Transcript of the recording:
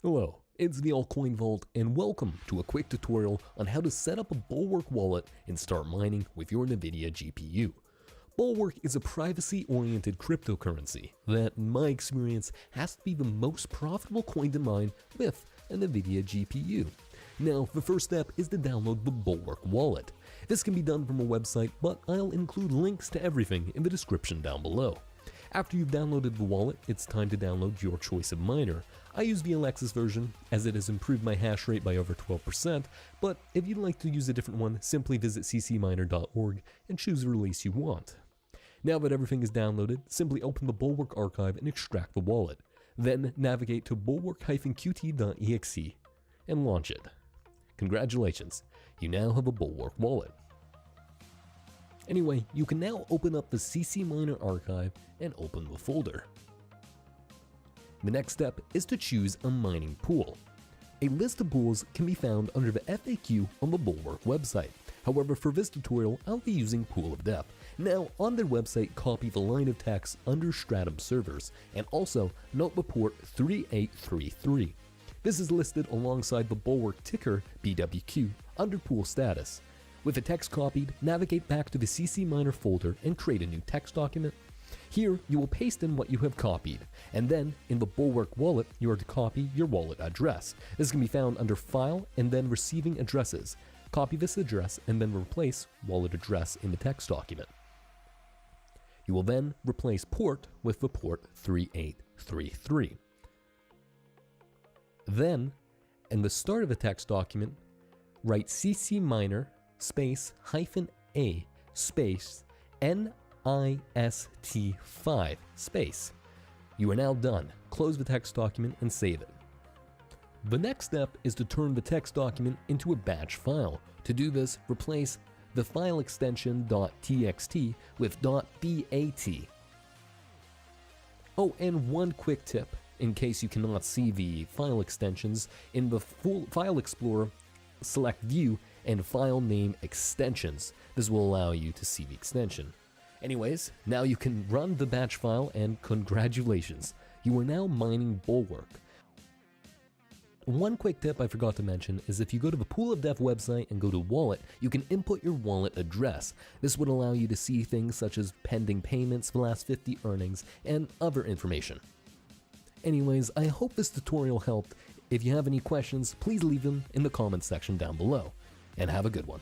Hello, it's the Altcoin Vault and welcome to a quick tutorial on how to set up a Bulwark wallet and start mining with your Nvidia GPU. Bulwark is a privacy-oriented cryptocurrency that, in my experience, has to be the most profitable coin to mine with a Nvidia GPU. Now, the first step is to download the Bulwark wallet. This can be done from a website, but I'll include links to everything in the description down below. After you've downloaded the wallet, it's time to download your choice of miner. I use the Alexis version as it has improved my hash rate by over 12%, but if you'd like to use a different one, simply visit ccminer.org and choose the release you want. Now that everything is downloaded, simply open the Bulwark archive and extract the wallet. Then navigate to bulwark-qt.exe and launch it. Congratulations, you now have a Bulwark wallet. Anyway, you can now open up the ccminer archive and open the folder. The next step is to choose a mining pool. A list of pools can be found under the FAQ on the Bulwark website. However, for this tutorial, I'll be using Pool of Depth. Now, on their website, copy the line of text under Stratum servers, and also note the port 3833. This is listed alongside the Bulwark ticker BWQ under pool status. With the text copied, navigate back to the ccminer folder and create a new text document. Here, you will paste in what you have copied, and then in the Bulwark wallet, you are to copy your wallet address. This can be found under File and then Receiving Addresses. Copy this address and then replace wallet address in the text document. You will then replace port with the port 3833. Then, in the start of the text document, write ccminer space -a space NIST5 space. You are now done. Close the text document and save it. The next step is to turn the text document into a batch file. To do this, replace the file extension .txt with .bat. Oh, and one quick tip, in case you cannot see the file extensions, in the full File Explorer, select View and File Name Extensions. This will allow you to see the extension. Anyways, now you can run the batch file and congratulations, you are now mining Bulwark. One quick tip I forgot to mention is if you go to the Pool of Depth website and go to Wallet, you can input your wallet address. This would allow you to see things such as pending payments, the last 50 earnings, and other information. Anyways, I hope this tutorial helped. If you have any questions, please leave them in the comments section down below, and have a good one.